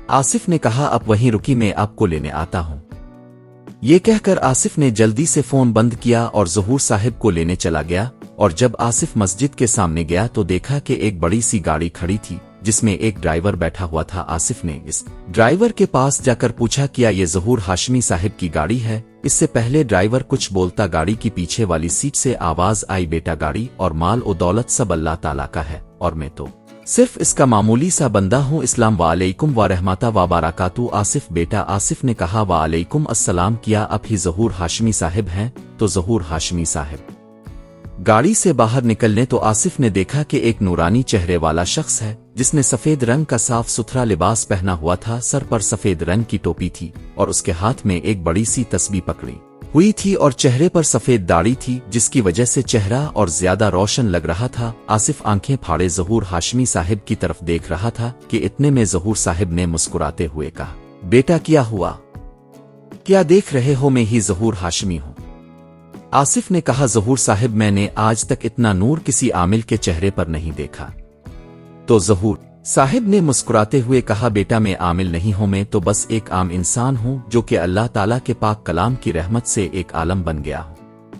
आसिफ ने कहा अब वहीं रुकी, मैं आपको लेने आता हूं। ये कहकर आसिफ ने जल्दी से फोन बंद किया और ज़हूर साहिब को लेने चला गया। और जब आसिफ मस्जिद के सामने गया तो देखा कि एक बड़ी सी गाड़ी खड़ी थी जिसमें एक ड्राइवर बैठा हुआ था। आसिफ ने इस ड्राइवर के पास जाकर पूछा, क्या ये ज़हूर हाशमी साहिब की गाड़ी है? इससे पहले ड्राइवर कुछ बोलता गाड़ी की पीछे वाली सीट से आवाज आई, बेटा गाड़ी और माल और दौलत सब अल्लाह ताला का है और मैं तो सिर्फ इसका मामूली सा बंदा हूँ। इस्लाम वालेकुम व रहमता व बारकातु। आसिफ बेटा, आसिफ ने कहा वालेकुम अस्सलाम। किया आप ही ज़हूर हाशमी साहिब हैं? तो ज़हूर हाशमी साहिब गाड़ी से बाहर निकलने तो आसिफ ने देखा कि एक नूरानी चेहरे वाला शख्स है जिसने सफेद रंग का साफ सुथरा लिबास पहना हुआ था, सर पर सफेद रंग की टोपी थी और उसके हाथ में एक बड़ी सी तस्बीह पकड़ी हुई थी और चेहरे पर सफेद दाढ़ी थी जिसकी वजह से चेहरा और ज्यादा रोशन लग रहा था। आसिफ आंखें फाड़े ज़हूर हाशमी साहिब की तरफ देख रहा था कि इतने में ज़हूर साहिब ने मुस्कुराते हुए कहा, बेटा क्या हुआ, क्या देख रहे हो? मैं ही ज़हूर हाशमी हूँ। आसिफ ने कहा, ज़हूर साहिब मैंने आज तक इतना नूर किसी आमिल के चेहरे पर नहीं देखा। तो ज़हूर साहिब ने मुस्कुराते हुए कहा, बेटा मैं आमिल नहीं हूं, मैं तो बस एक आम इंसान हूं जो कि अल्लाह ताला के पाक कलाम की रहमत से एक आलम बन गया हूं।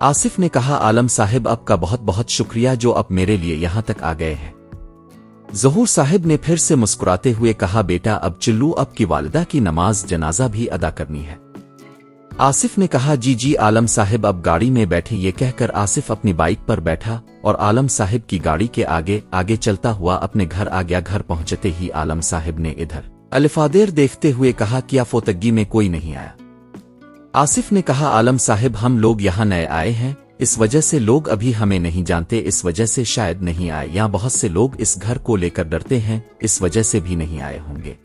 आसिफ ने कहा, आलम साहिब आपका बहुत बहुत शुक्रिया जो अब मेरे लिए यहां तक आ गए हैं। ज़हूर साहिब ने फिर से मुस्कुराते हुए कहा, बेटा अब चिल्लू, अब की वालिदा की नमाज जनाजा भी अदा करनी है। आसिफ ने कहा, जी जी आलम साहिब अब गाड़ी में बैठे। ये कहकर आसिफ अपनी बाइक पर बैठा और आलम साहिब की गाड़ी के आगे आगे चलता हुआ अपने घर आ गया। घर पहुंचते ही आलम साहिब ने इधर अलिफादेर देखते हुए कहा, क्या फोतगी में कोई नहीं आया? आसिफ ने कहा, आलम साहिब हम लोग यहाँ नए आए हैं, इस वजह से लोग अभी हमें नहीं जानते, इस वजह से शायद नहीं आए। यहाँ बहुत से लोग इस घर को लेकर डरते हैं, इस वजह से भी नहीं आए होंगे।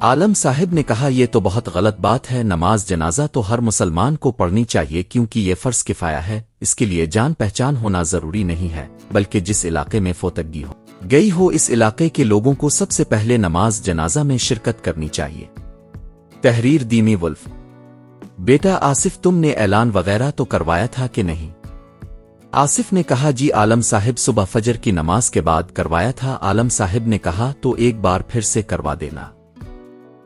आलम साहिब ने कहा, यह तो बहुत गलत बात है। नमाज जनाजा तो हर मुसलमान को पढ़नी चाहिए क्योंकि ये फर्ज किफाया है। इसके लिए जान पहचान होना जरूरी नहीं है, बल्कि जिस इलाके में फोतगी हो गई हो इस इलाके के लोगों को सबसे पहले नमाज जनाजा में शिरकत करनी चाहिए। तहरीर दीमी वुल्फ। बेटा आसिफ, तुमने ऐलान वगैरह तो करवाया था कि नहीं? आसिफ ने कहा, जी आलम साहिब सुबह फजर की नमाज के बाद करवाया था। आलम साहिब ने कहा, तो एक बार फिर से करवा देना।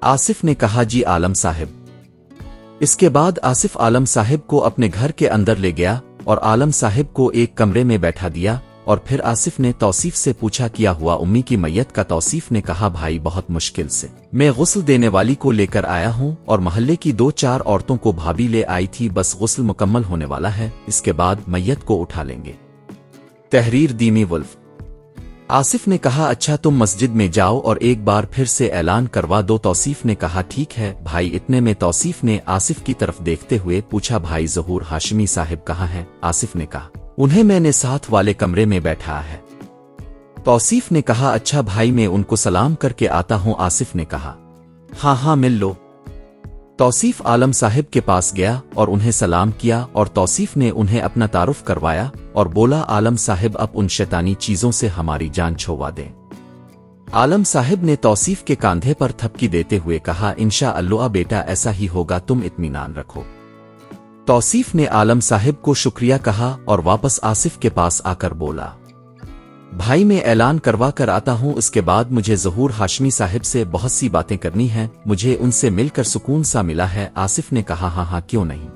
आसिफ ने कहा, जी आलम साहिब। इसके बाद आसिफ आलम साहिब को अपने घर के अंदर ले गया और आलम साहिब को एक कमरे में बैठा दिया और फिर आसिफ ने तौसीफ से पूछा, क्या हुआ उम्मी की मैयत का? तौसीफ ने कहा, भाई बहुत मुश्किल से मैं गुस्ल देने वाली को लेकर आया हूं और मोहल्ले की 2-4 औरतों को भाभी ले आई थी, बस गुस्ल मुकम्मल होने वाला है, इसके बाद मैयत को उठा लेंगे। तहरीर दीमी वुल्फ। आसिफ ने कहा, अच्छा तुम मस्जिद में जाओ और एक बार फिर से ऐलान करवा दो। तौसीफ ने कहा, ठीक है भाई। इतने में तौसीफ ने आसिफ की तरफ देखते हुए पूछा, भाई ज़हूर हाशमी साहिब कहाँ हैं? आसिफ ने कहा, उन्हें मैंने साथ वाले कमरे में बैठा है। तौसीफ ने कहा, अच्छा भाई मैं उनको सलाम करके आता हूं। आसिफ ने कहा, हाँ हाँ मिल लो। तौसीफ आलम साहिब के पास गया और उन्हें सलाम किया और तौसीफ ने उन्हें अपना तारुफ करवाया और बोला, आलम साहिब अब उन शैतानी चीजों से हमारी जान छुड़वा दें। आलम साहिब ने तौसीफ के कांधे पर थपकी देते हुए कहा, इंशाअल्लाह बेटा ऐसा ही होगा, तुम इत्मीनान रखो। तौसीफ ने आलम साहिब को शुक्रिया कहा और वापस आसिफ के पास आकर बोला, भाई मैं ऐलान करवा कर आता हूं, इसके बाद मुझे ज़हूर हाशमी साहिब से बहुत सी बातें करनी हैं, मुझे उनसे मिलकर सुकून सा मिला है। आसिफ ने कहा, हाँ हाँ क्यों नहीं।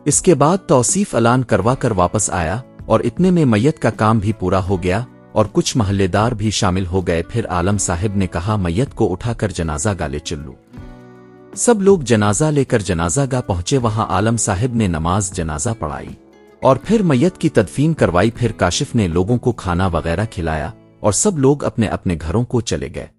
इसके बाद तौसीफ ऐलान करवा कर वापस आया और इतने में मैयत का काम भी पूरा हो गया और कुछ महल्लेदार भी शामिल हो गए। फिर आलम साहिब ने कहा, मैयत को उठाकर जनाजा गाले चलू। सब लोग जनाजा लेकर जनाजा गा पहुंचे। वहां आलम साहिब ने नमाज जनाजा पढ़ाई और फिर मैयत की तदफीन करवाई। फिर काशिफ ने लोगों को खाना वगैरह खिलाया और सब लोग अपने अपने घरों को चले गए।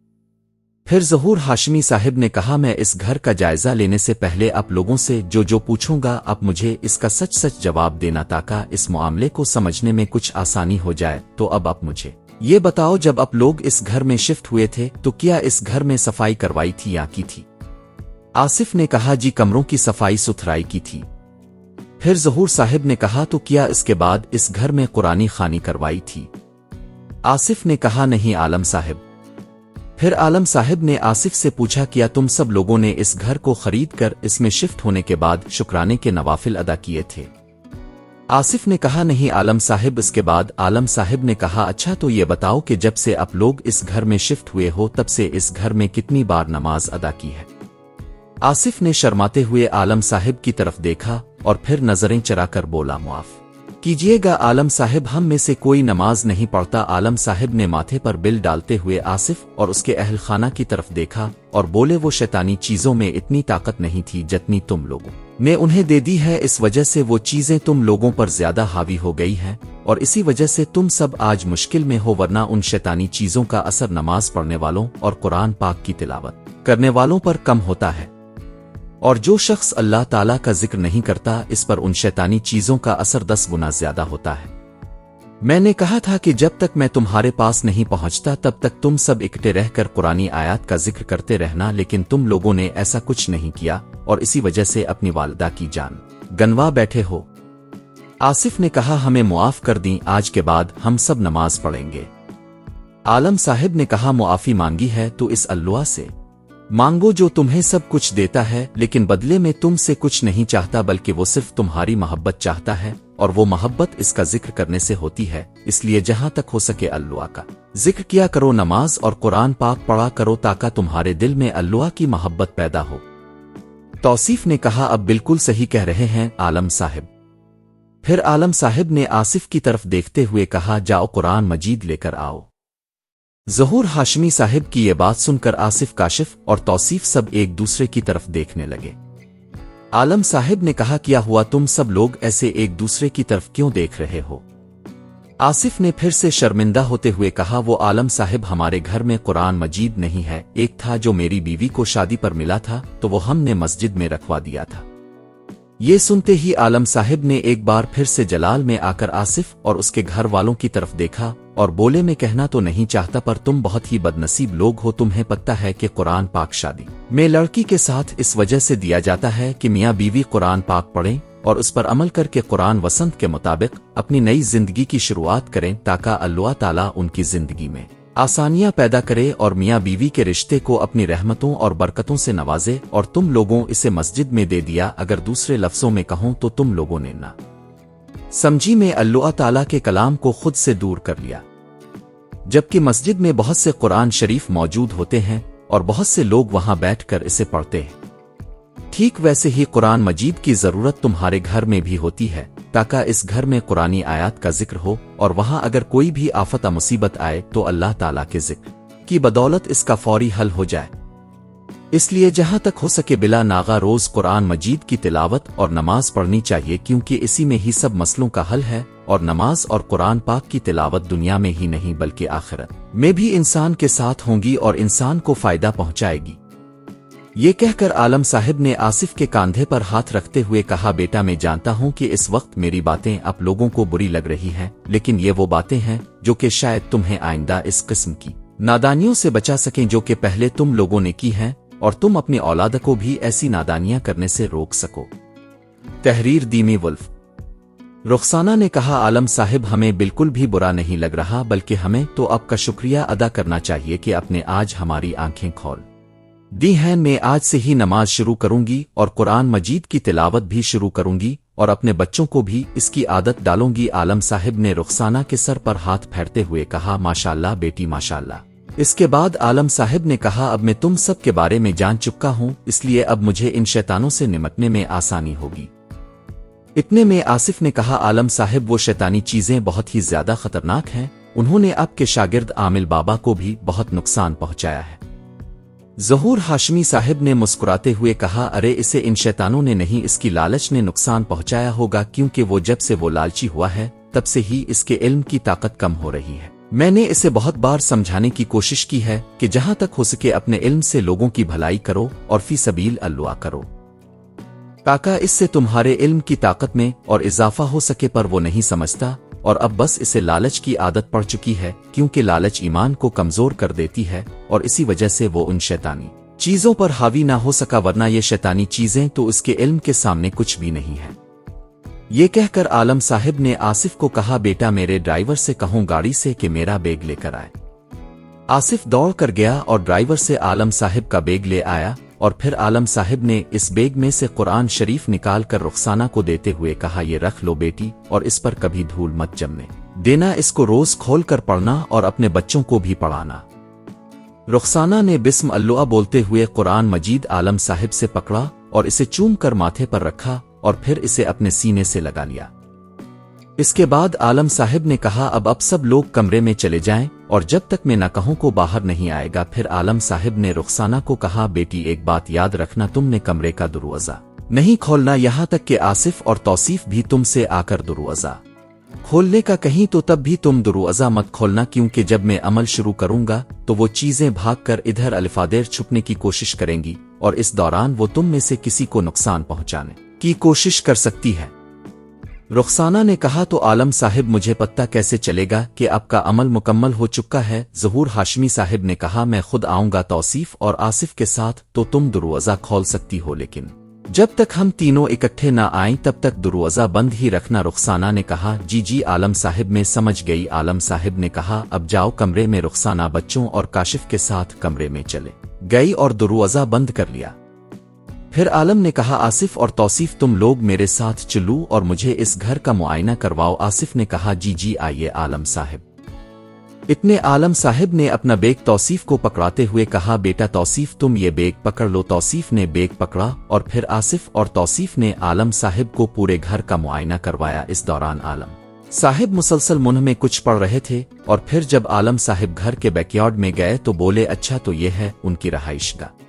फिर ज़हूर हाशमी साहिब ने कहा, मैं इस घर का जायजा लेने से पहले आप लोगों से जो पूछूंगा आप मुझे इसका सच सच जवाब देना, ताकि इस मामले को समझने में कुछ आसानी हो जाए। तो अब आप मुझे ये बताओ, जब आप लोग इस घर में शिफ्ट हुए थे तो क्या इस घर में सफाई करवाई थी या की थी? आसिफ ने कहा, जी कमरों की सफाई सुथराई की थी। फिर ज़हूर साहिब ने कहा, तो क्या इसके बाद इस घर में कुरानी खानी करवाई थी? आसिफ ने कहा, नहीं आलम साहिब। फिर आलम साहिब ने आसिफ से पूछा, क्या तुम सब लोगों ने इस घर को खरीद कर इसमें शिफ्ट होने के बाद शुक्राने के नवाफिल अदा किए थे? आसिफ ने कहा, नहीं आलम साहिब। इसके बाद आलम साहिब ने कहा, अच्छा तो ये बताओ कि जब से आप लोग इस घर में शिफ्ट हुए हो तब से इस घर में कितनी बार नमाज अदा की है। आसिफ ने शर्माते हुए आलम साहिब की तरफ देखा और फिर नजरें चराकर बोला, मुआफ कीजिएगा आलम साहिब, हम में से कोई नमाज नहीं पढ़ता। आलम साहिब ने माथे पर बिल डालते हुए आसिफ और उसके अहल खाना की तरफ देखा और बोले, वो शैतानी चीजों में इतनी ताकत नहीं थी जितनी तुम लोगों ने उन्हें दे दी है। इस वजह से वो चीजें तुम लोगों पर ज्यादा हावी हो गई हैं और इसी वजह से तुम सब आज मुश्किल में हो, वरना उन शैतानी चीजों का असर नमाज पढ़ने वालों और कुरान पाक की तिलावत करने वालों पर कम होता है, और जो शख्स अल्लाह ताला का जिक्र नहीं करता इस पर उन शैतानी चीजों का असर 10 गुना ज्यादा होता है। मैंने कहा था कि जब तक मैं तुम्हारे पास नहीं पहुंचता तब तक तुम सब इकट्ठे रहकर कुरानी आयत का जिक्र करते रहना, लेकिन तुम लोगों ने ऐसा कुछ नहीं किया और इसी वजह से अपनी वालिदा की जान गंवा बैठे हो। आसिफ ने कहा, हमें मुआफ कर दी, आज के बाद हम सब नमाज पढ़ेंगे। आलम साहिब ने कहा, मुआफी मांगी है तो इस अल्लाह से मांगो जो तुम्हें सब कुछ देता है, लेकिन बदले में तुमसे कुछ नहीं चाहता, बल्कि वो सिर्फ तुम्हारी मोहब्बत चाहता है और वो मोहब्बत इसका जिक्र करने से होती है। इसलिए जहां तक हो सके अल्लाह का जिक्र किया करो, नमाज और कुरान पाक पढ़ा करो ताकि तुम्हारे दिल में अल्लाह की मोहब्बत पैदा हो। तौसीफ ने कहा, अब बिल्कुल सही कह रहे हैं आलम साहिब। फिर आलम साहिब ने आसिफ की तरफ देखते हुए कहा, जाओ कुरान मजीद लेकर आओ। ज़हूर हाशमी साहिब की ये बात सुनकर आसिफ, काशिफ और तौसीफ सब एक दूसरे की तरफ देखने लगे। आलम साहिब ने कहा, क्या हुआ, तुम सब लोग ऐसे एक दूसरे की तरफ क्यों देख रहे हो? आसिफ ने फिर से शर्मिंदा होते हुए कहा, वो आलम साहिब, हमारे घर में कुरान मजीद नहीं है, एक था जो मेरी बीवी को शादी पर मिला था तो वो हमने मस्जिद में रखवा दिया था। ये सुनते ही आलम साहिब ने एक बार फिर से जलाल में आकर आसिफ और उसके घर वालों की तरफ देखा और बोले, मैं कहना तो नहीं चाहता पर तुम बहुत ही बदनसीब लोग हो। तुम्हें पता है कि कुरान पाक शादी में लड़की के साथ इस वजह से दिया जाता है कि मियाँ बीवी कुरान पाक पढ़ें और उस पर अमल करके कुरान वसंत के मुताबिक अपनी नई जिंदगी की शुरुआत करें ताकि अल्लाह ताला उनकी जिंदगी में आसानियां पैदा करे और मियाँ बीवी के रिश्ते को अपनी रहमतों और बरकतों से नवाजे। और तुम लोगों इसे मस्जिद में दे दिया। अगर दूसरे लफ्जों में कहूं तो तुम लोगों ने ना समझी में अल्लाह ताला के कलाम को खुद से दूर कर लिया, जबकि मस्जिद में बहुत से कुरान शरीफ मौजूद होते हैं और बहुत से लोग वहां बैठकर इसे पढ़ते हैं। ठीक वैसे ही कुरान मजीद की जरूरत तुम्हारे घर में भी होती है ताकि इस घर में कुरानी आयत का जिक्र हो और वहां अगर कोई भी आफत मुसीबत आए तो अल्लाह ताला के जिक्र की बदौलत इसका फौरी हल हो जाए। इसलिए जहां तक हो सके बिला नागा रोज कुरान मजीद की तिलावत और नमाज पढ़नी चाहिए, क्योंकि इसी में ही सब मसलों का हल है और नमाज और कुरान पाक की तिलावत दुनिया में ही नहीं बल्कि आखिरत में भी इंसान के साथ होंगी और इंसान को फायदा पहुंचाएगी। ये कहकर आलम साहिब ने आसिफ के कांधे पर हाथ रखते हुए कहा, बेटा मैं जानता हूं कि इस वक्त मेरी बातें आप लोगों को बुरी लग रही हैं, लेकिन ये वो बातें हैं जो कि शायद तुम्हें आइंदा इस किस्म की नादानियों से बचा सकें जो कि पहले तुम लोगों ने की हैं और तुम अपनी औलाद को भी ऐसी नादानियां करने से रोक सको। तहरीर दीमी वुल्फ। रुखसाना ने कहा, आलम साहिब हमें बिल्कुल भी बुरा नहीं लग रहा, बल्कि हमें तो आपका शुक्रिया अदा करना चाहिए कि आपने आज हमारी आंखें खोल दी हैं। मैं आज से ही नमाज शुरू करूंगी और कुरान मजीद की तिलावत भी शुरू करूंगी और अपने बच्चों को भी इसकी आदत डालूंगी। आलम साहिब ने रुखसाना के सर पर हाथ फेरते हुए कहा, माशाल्लाह बेटी माशाल्लाह। इसके बाद आलम साहिब ने कहा, अब मैं तुम सब के बारे में जान चुका हूं, इसलिए अब मुझे इन शैतानों से निपटने में आसानी होगी। इतने में आसिफ ने कहा, आलम साहिब वो शैतानी चीजें बहुत ही ज्यादा खतरनाक हैं, उन्होंने आपके शागिर्द आमिल बाबा को भी बहुत नुकसान पहुंचाया है। ज़हूर हाशमी साहिब ने मुस्कुराते हुए कहा, अरे इसे इन शैतानों ने नहीं, इसकी लालच ने नुकसान पहुंचाया होगा, क्योंकि वो जब से वो लालची हुआ है तब से ही इसके इल्म की ताकत कम हो रही है। मैंने इसे बहुत बार समझाने की कोशिश की है कि जहां तक हो सके अपने इल्म से लोगों की भलाई करो और फी सबील अल्लाह करो, ताकि इससे तुम्हारे इल्म की ताकत में और इजाफा हो सके, पर वो नहीं समझता और अब बस इसे लालच की आदत पड़ चुकी है, क्योंकि लालच ईमान को कमजोर कर देती है और इसी वजह से वो उन शैतानी चीजों पर हावी ना हो सका, वरना ये शैतानी चीजें तो उसके इल्म के सामने कुछ भी नहीं है। ये कहकर आलम साहिब ने आसिफ को कहा, बेटा मेरे ड्राइवर से कहूं गाड़ी से कि मेरा बैग लेकर आए। आसिफ दौड़ कर गया और ड्राइवर से आलम साहिब का बैग ले आया اور پھر عالم صاحب نے اس بیگ میں سے قرآن شریف نکال کر رخسانہ کو دیتے ہوئے کہا، یہ رکھ لو بیٹی، اور اس پر کبھی دھول مت جمنے دینا، اس کو روز کھول کر پڑھنا اور اپنے بچوں کو بھی پڑھانا۔ رخسانہ نے بسم اللہ بولتے ہوئے قرآن مجید عالم صاحب سے پکڑا اور اسے چوم کر ماتھے پر رکھا اور پھر اسے اپنے سینے سے لگا لیا۔ اس کے بعد عالم صاحب نے کہا، اب سب لوگ کمرے میں چلے جائیں اور جب تک میں نہ کہوں کو باہر نہیں آئے گا۔ پھر عالم صاحب نے رخسانہ کو کہا، بیٹی ایک بات یاد رکھنا، تم نے کمرے کا دروازہ نہیں کھولنا یہاں تک کہ آصف اور توصیف بھی تم سے آ کر دروازہ کھولنے کا کہیں تو تب بھی تم دروازہ مت کھولنا، کیونکہ جب میں عمل شروع کروں گا تو وہ چیزیں بھاگ کر ادھر الفادیر چھپنے کی کوشش کریں گی اور اس دوران وہ تم میں سے کسی کو نقصان پہنچانے کی کوشش کر سکتی ہے۔ رخسانہ نے کہا، تو عالم صاحب مجھے پتہ کیسے چلے گا کہ آپ کا عمل مکمل ہو چکا ہے؟ ظہور ہاشمی صاحب نے کہا، میں خود آؤں گا توصیف اور آصف کے ساتھ تو تم دروازہ کھول سکتی ہو، لیکن جب تک ہم تینوں اکٹھے نہ آئیں تب تک دروازہ بند ہی رکھنا۔ رخسانہ نے کہا، جی عالم صاحب میں سمجھ گئی۔ عالم صاحب نے کہا، اب جاؤ کمرے میں۔ رخسانہ بچوں اور کاشف کے ساتھ کمرے میں چلے گئی اور دروازہ بند کر لیا۔ پھر عالم نے کہا، آصف اور توصیف تم لوگ میرے ساتھ چلو اور مجھے اس گھر کا معائنہ کرواؤ۔ آصف نے کہا، جی آئیے عالم صاحب۔ اتنے عالم صاحب نے اپنا بیگ توصیف کو پکڑاتے ہوئے کہا، بیٹا توصیف تم یہ بیگ پکڑ لو۔ توصیف نے بیگ پکڑا اور پھر آصف اور توصیف نے عالم صاحب کو پورے گھر کا معائنہ کروایا۔ اس دوران عالم صاحب مسلسل منہ میں کچھ پڑھ رہے تھے اور پھر جب عالم صاحب گھر کے بیک یارڈ میں گئے تو بولے، اچھا تو یہ ہے ان کی رہائش گاہ۔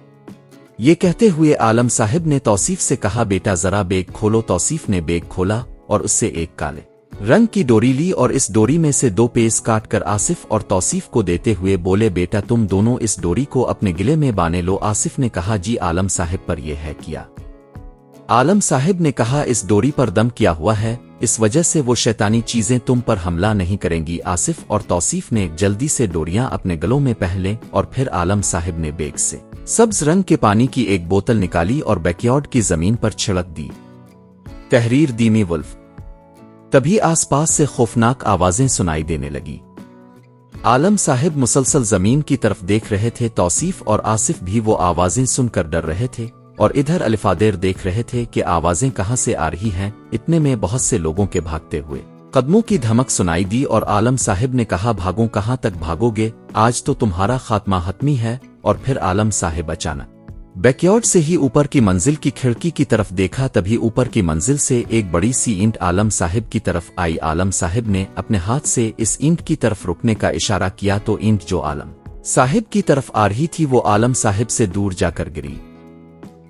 یہ کہتے ہوئے عالم صاحب نے توصیف سے کہا، بیٹا ذرا بیگ کھولو۔ توصیف نے بیگ کھولا اور اس سے ایک کالے رنگ کی ڈوری لی اور اس ڈوری میں سے 2 پیس کاٹ کر آصف اور توصیف کو دیتے ہوئے بولے، بیٹا تم دونوں اس ڈوری کو اپنے گلے میں باندھ لو۔ آصف نے کہا، جی عالم صاحب پر یہ ہے کیا؟ عالم صاحب نے کہا، اس ڈوری پر دم کیا ہوا ہے، اس وجہ سے وہ شیطانی چیزیں تم پر حملہ نہیں کریں گی۔ آصف اور توصیف نے جلدی سے ڈوریاں اپنے گلوں میں پہن لیں اور پھر عالم صاحب نے بیگ سے سبز رنگ کے پانی کی ایک بوتل نکالی اور بیکیارڈ کی زمین پر چھڑک دی۔ تحریر دیمی ولف۔ تبھی آس پاس سے خوفناک آوازیں سنائی دینے لگی۔ عالم صاحب مسلسل زمین کی طرف دیکھ رہے تھے، توصیف اور آصف بھی وہ آوازیں سن کر ڈر رہے تھے اور ادھر الفادیر دیکھ رہے تھے کہ آوازیں کہاں سے آ رہی ہیں۔ اتنے میں بہت سے لوگوں کے بھاگتے ہوئے قدموں کی دھمک سنائی دی اور عالم صاحب نے کہا، بھاگو کہاں تک بھاگو گے، آج تو تمہارا خاتمہ حتمی ہے۔ اور پھر عالم صاحب اچانک بیکیارڈ سے ہی اوپر کی منزل کی کھڑکی کی طرف دیکھا، تبھی اوپر کی منزل سے ایک بڑی سی اینٹ عالم صاحب کی طرف آئی۔ عالم صاحب نے اپنے ہاتھ سے اس اینٹ کی طرف رکنے کا اشارہ کیا تو اینٹ جو عالم صاحب کی طرف آ رہی تھی وہ عالم صاحب سے دور جا کر گری۔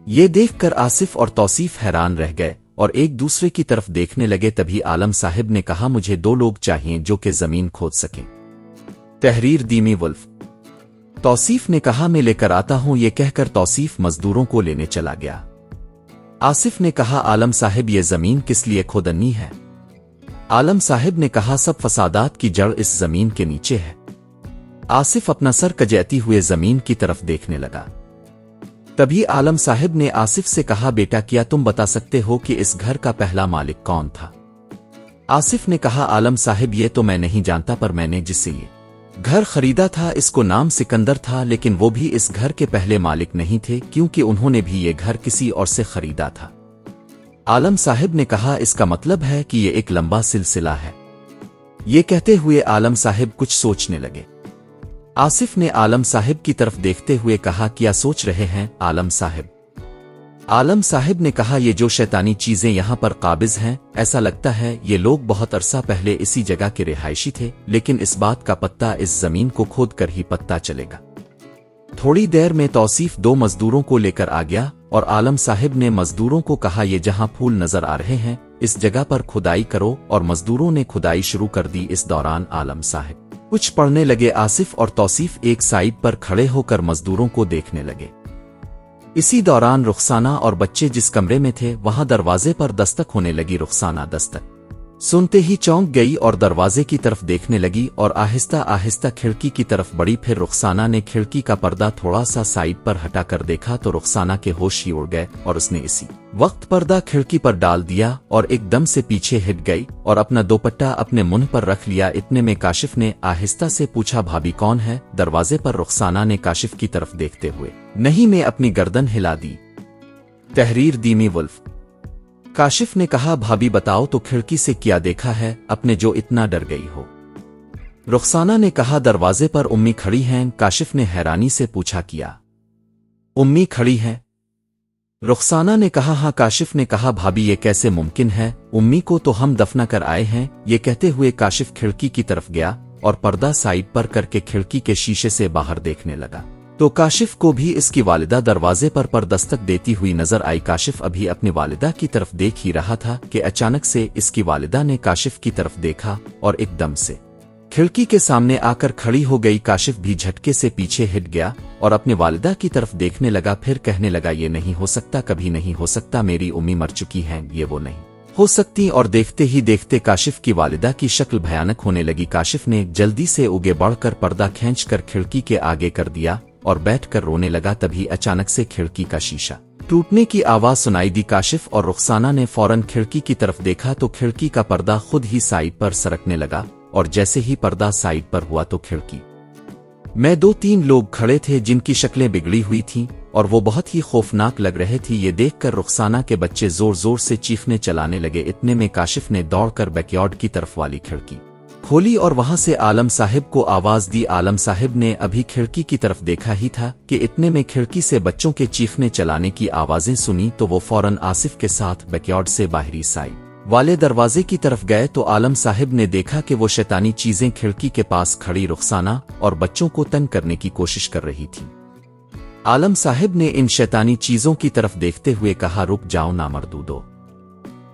یہ دیکھ کر آصف اور توصیف حیران رہ گئے اور ایک دوسرے کی طرف دیکھنے لگے۔ تبھی عالم صاحب نے کہا، مجھے 2 لوگ چاہیے جو کہ زمین کھود سکیں۔ تحریر دیمی ولف۔ توصیف نے کہا، میں لے کر آتا ہوں۔ یہ کہہ کر توصیف مزدوروں کو لینے چلا گیا۔ آصف نے کہا، عالم صاحب یہ زمین کس لیے کھودنی ہے؟ عالم صاحب نے کہا، سب فسادات کی جڑ اس زمین کے نیچے ہے۔ آصف اپنا سر کجیتی ہوئے زمین کی طرف دیکھنے لگا۔ تبھی عالم صاحب نے آصف سے کہا، بیٹا کیا تم بتا سکتے ہو کہ اس گھر کا پہلا مالک کون تھا؟ آصف نے کہا، عالم صاحب یہ تو میں نہیں جانتا، پر میں نے جس سے یہ گھر خریدا تھا اس کو نام سکندر تھا، لیکن وہ بھی اس گھر کے پہلے مالک نہیں تھے کیونکہ انہوں نے بھی یہ گھر کسی اور سے خریدا تھا۔ عالم صاحب نے کہا، اس کا مطلب ہے کہ یہ ایک لمبا سلسلہ ہے۔ یہ کہتے ہوئے عالم صاحب کچھ سوچنے لگے۔ آصف نے عالم صاحب کی طرف دیکھتے ہوئے کہا، کیا سوچ رہے ہیں عالم صاحب؟ عالم صاحب نے کہا، یہ جو شیطانی چیزیں یہاں پر قابض ہیں، ایسا لگتا ہے یہ لوگ بہت عرصہ پہلے اسی جگہ کے رہائشی تھے، لیکن اس بات کا پتہ اس زمین کو کھود کر ہی پتہ چلے گا۔ تھوڑی دیر میں توصیف 2 مزدوروں کو لے کر آ گیا اور عالم صاحب نے مزدوروں کو کہا، یہ جہاں پھول نظر آ رہے ہیں اس جگہ پر کھدائی کرو، اور مزدوروں نے کھدائی شروع کر دی۔ اس دوران عالم صاحب کچھ پڑھنے لگے۔ آصف اور توصیف ایک سائیڈ پر کھڑے ہو کر مزدوروں کو دیکھنے لگے۔ اسی دوران رخسانہ اور بچے جس کمرے میں تھے وہاں دروازے پر دستک ہونے لگی۔ رخسانہ دستک सुनते ही चौंक गई और दरवाजे की तरफ देखने लगी और आहिस्ता आहिस्ता खिड़की की तरफ बढ़ी। फिर रुखसाना ने खिड़की का पर्दा थोड़ा सा साइड पर हटा कर देखा तो रुखसाना के होश ही उड़ गए और उसने इसी वक्त पर्दा खिड़की पर डाल दिया और एकदम से पीछे हिट गई और अपना दोपट्टा अपने मुंह पर रख लिया। इतने में काशिफ ने आहिस्ता से पूछा, भाभी कौन है? दरवाजे पर रुखसाना ने काशिफ की तरफ देखते हुए नहीं में अपनी गर्दन हिला दी। तहरीर दीमी वुल्फ। काशिफ ने कहा, भाभी बताओ तो खिड़की से क्या देखा है अपने जो इतना डर गई हो? रुखसाना ने कहा, दरवाजे पर उम्मी खड़ी हैं। काशिफ ने हैरानी से पूछा, किया उम्मी खड़ी हैं? रुखसाना ने कहा, हाँ। काशिफ ने कहा, भाभी ये कैसे मुमकिन है? उम्मी को तो हम दफना कर आए हैं। ये कहते हुए काशिफ खिड़की की तरफ गया और पर्दा साइड पर करके खिड़की के शीशे से बाहर देखने लगा तो काशिफ को भी इसकी वालिदा दरवाजे पर दस्तक देती हुई नजर आई। काशिफ अभी अपनी वालिदा की तरफ देख ही रहा था कि अचानक से इसकी वालिदा ने काशिफ की तरफ देखा और एकदम से खिड़की के सामने आकर खड़ी हो गई। काशिफ भी झटके से पीछे हिट गया और अपनी वालिदा की तरफ देखने लगा। फिर कहने लगा, ये नहीं हो सकता, कभी नहीं हो सकता, मेरी उम्मी मर चुकी है, ये वो नहीं हो सकती। और देखते ही देखते काशिफ की वालिदा की शक्ल भयानक होने लगी। काशिफ ने जल्दी से उगे बढ़कर पर्दा खींचकर खिड़की के आगे कर दिया और बैठकर रोने लगा। तभी अचानक से खिड़की का शीशा टूटने की आवाज सुनाई दी। काशिफ और रुखसाना ने फौरन खिड़की की तरफ देखा तो खिड़की का पर्दा खुद ही साइड पर सरकने लगा और जैसे ही पर्दा साइड पर हुआ तो खिड़की में 2-3 लोग खड़े थे जिनकी शक्लें बिगड़ी हुई थीं और वो बहुत ही खौफनाक लग रहे थे। ये देखकर रुखसाना के बच्चे जोर जोर से चीखने चलाने लगे। इतने में काशिफ ने दौड़कर बैकयार्ड की तरफ वाली खिड़की खोली और वहां से आलम साहिब को आवाज दी। आलम साहिब ने अभी खिड़की की तरफ देखा ही था कि इतने में खिड़की से बच्चों के चीखने चलाने की आवाजें सुनी तो वो फौरन आसिफ के साथ बैकयार्ड से बाहरी साइड वाले दरवाजे की तरफ गए तो आलम साहिब ने देखा कि वो शैतानी चीजें खिड़की के पास खड़ी रुखसाना और बच्चों को तंग करने की कोशिश कर रही थी। आलम साहिब ने इन शैतानी चीजों की तरफ देखते हुए कहा, रुक जाओ नामर्दूदो।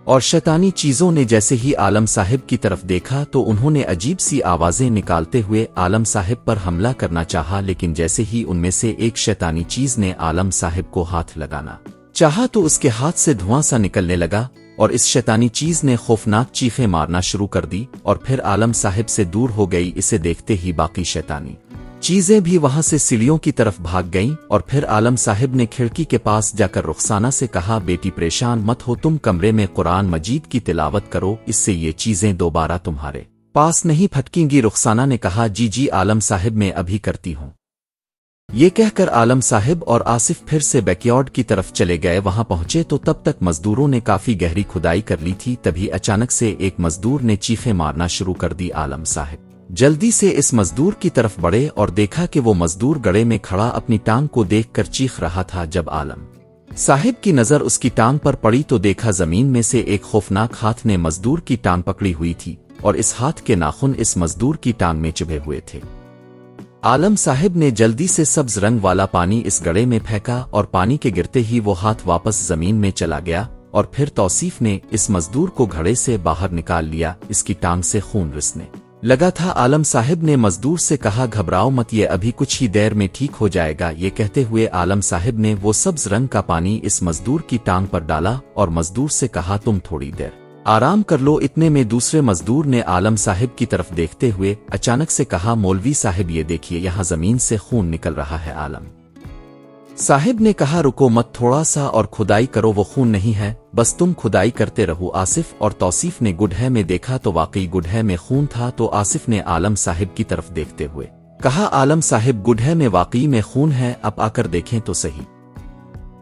और शैतानी चीजों ने जैसे ही आलम साहिब की तरफ देखा तो उन्होंने अजीब सी आवाजें निकालते हुए आलम साहिब पर हमला करना चाहा। लेकिन जैसे ही उनमें से एक शैतानी चीज ने आलम साहिब को हाथ लगाना चाहा तो उसके हाथ से धुआं सा निकलने लगा और इस शैतानी चीज ने खौफनाक चीखें मारना शुरू कर दी और फिर आलम साहिब से दूर हो गई। इसे देखते ही बाकी शैतानी चीजें भी वहां से सीढ़ियों की तरफ भाग गईं और फिर आलम साहिब ने खिड़की के पास जाकर रुखसाना से कहा, बेटी परेशान मत हो, तुम कमरे में कुरान मजीद की तिलावत करो, इससे ये चीजें दोबारा तुम्हारे पास नहीं फटकेंगी। रुखसाना ने कहा, जी जी आलम साहिब मैं अभी करती हूँ। ये कहकर आलम साहिब और आसिफ फिर से बैकयार्ड की तरफ चले गए। वहां पहुंचे तो तब तक मजदूरों ने काफी गहरी खुदाई कर ली थी। तभी अचानक से एक मजदूर ने चीखें मारना शुरू कर दी। आलम साहिब जल्दी से इस मजदूर की तरफ बढ़े और देखा कि वो मजदूर गड़े में खड़ा अपनी टांग को देखकर चीख रहा था। जब आलम साहिब की नजर उसकी टांग पर पड़ी तो देखा जमीन में से एक खौफनाक हाथ ने मजदूर की टांग पकड़ी हुई थी और इस हाथ के नाखून इस मजदूर की टांग में चुभे हुए थे। आलम साहिब ने जल्दी से सब्ज रंग वाला पानी इस गड़े में फेंका और पानी के गिरते ही वो हाथ वापस जमीन में चला गया और फिर तौसीफ ने इस मजदूर को घड़े से बाहर निकाल लिया। इसकी टांग से खून रिसने लगा था। आलम साहिब ने मजदूर से कहा, घबराओ मत, ये अभी कुछ ही देर में ठीक हो जाएगा। ये कहते हुए आलम साहिब ने वो सब्ज रंग का पानी इस मजदूर की टांग पर डाला और मजदूर से कहा, तुम थोड़ी देर आराम कर लो। इतने में दूसरे मजदूर ने आलम साहिब की तरफ देखते हुए अचानक से कहा, मौलवी साहिब ये देखिए, यहाँ जमीन से खून निकल रहा है। आलम साहिब ने कहा, रुको मत, थोड़ा सा और खुदाई करो, वो खून नहीं है, बस तुम खुदाई करते रहो। आसिफ और तौसीफ ने गुडहे में देखा तो वाकई गुडहे में खून था। तो आसिफ ने आलम साहिब की तरफ देखते हुए कहा, आलम साहिब गुडहे में वाकई में खून है, अब आकर देखें तो सही।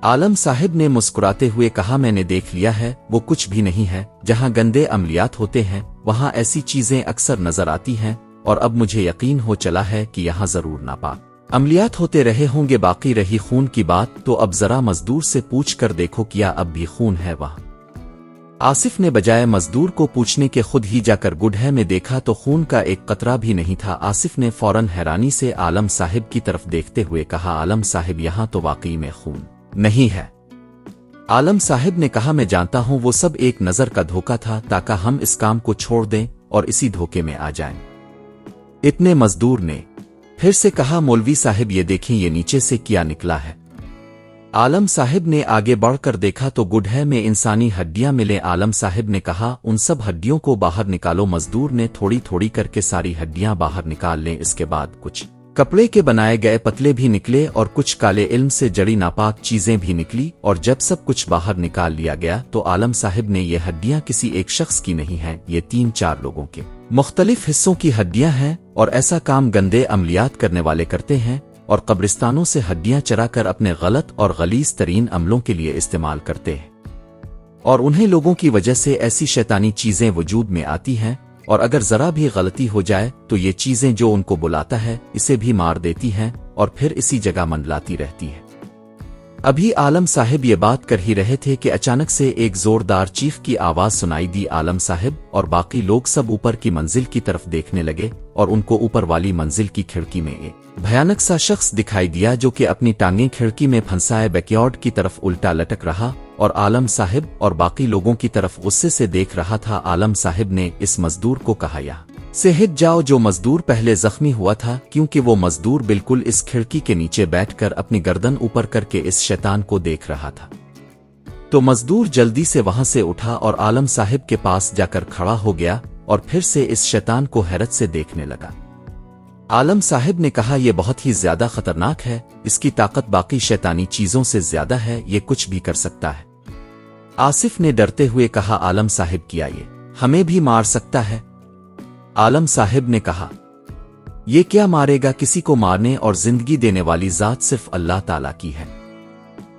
आलम साहिब ने मुस्कुराते हुए कहा, मैंने देख लिया है, वो कुछ भी नहीं है। जहां गंदे अमलियात होते हैं वहां ऐसी चीजें अक्सर नजर आती हैं और अब मुझे यकीन हो चला है कि यहाँ जरूर नापाक अमलियात होते रहे होंगे। बाकी रही खून की बात तो अब जरा मजदूर से पूछ कर देखो क्या अब भी खून है वहां। आसिफ ने बजाय मजदूर को पूछने के खुद ही जाकर गुडहे में देखा तो खून का एक कतरा भी नहीं था। आसिफ ने फौरन हैरानी से आलम साहिब की तरफ देखते हुए कहा, आलम साहिब यहाँ तो वाकई में खून नहीं है। आलम साहिब ने कहा, मैं जानता हूं, वो सब एक नजर का धोखा था ताकि हम इस काम को छोड़ दें और इसी धोखे में आ जाएं। इतने मजदूर ने फिर से कहा, मौलवी साहिब ये देखें, ये नीचे से क्या निकला है। आलम साहिब ने आगे बढ़कर देखा तो गुड्हे में इंसानी हड्डियां मिले। आलम साहिब ने कहा, उन सब हड्डियों को बाहर निकालो। मजदूर ने थोड़ी थोड़ी करके सारी हड्डियां बाहर निकाल लें। इसके बाद कुछ कपड़े के बनाए गए पतले भी निकले और कुछ काले इल्म से जड़ी नापाक चीजें भी निकली। और जब सब कुछ बाहर निकाल लिया गया तो आलम साहिब ने ये हड्डियां किसी एक शख्स की नहीं हैं, ये 3-4 लोगों के मुख्तलिफ हिस्सों की हड्डियां हैं। और ऐसा काम गंदे अमलियात करने वाले करते हैं और कब्रिस्तानों से हड्डियां चराकर अपने गलत और गलीज तरीन अमलों के लिए इस्तेमाल करते हैं। और उन्हें लोगों की वजह से ऐसी शैतानी चीजें वजूद में आती हैं, और अगर जरा भी गलती हो जाए तो ये चीजें जो उनको बुलाता है इसे भी मार देती हैं और फिर इसी जगह मंडलाती रहती है। अभी आलम साहिब ये बात कर ही रहे थे कि अचानक से एक जोरदार चीख की आवाज सुनाई दी। आलम साहिब और बाकी लोग सब ऊपर की मंजिल की तरफ देखने लगे और उनको ऊपर वाली मंजिल की खिड़की में एक भयानक सा शख्स दिखाई दिया जो कि अपनी टांगें खिड़की में फंसाए बैकयार्ड की तरफ उल्टा लटक रहा और आलम साहिब और बाकी लोगों की तरफ गुस्से से देख रहा था। आलम साहिब ने इस मजदूर को कहा, यहाँ से हट जाओ। जो मजदूर पहले जख्मी हुआ था, क्योंकि वो मजदूर बिल्कुल इस खिड़की के नीचे बैठकर अपनी गर्दन ऊपर करके इस शैतान को देख रहा था। तो मजदूर जल्दी से वहां से उठा और आलम साहिब के पास जाकर खड़ा हो गया और फिर से इस शैतान को हैरत से देखने लगा। आलम साहिब ने कहा, यह बहुत ही ज्यादा खतरनाक है, इसकी ताकत बाकी शैतानी चीजों से ज्यादा है, ये कुछ भी कर सकता है। आसिफ ने डरते हुए कहा, आलम साहिब क्या ये हमें भी मार सकता है? आलम साहिब ने कहा, ये क्या मारेगा? किसी को मारने और जिंदगी देने वाली जात सिर्फ अल्लाह ताला की है।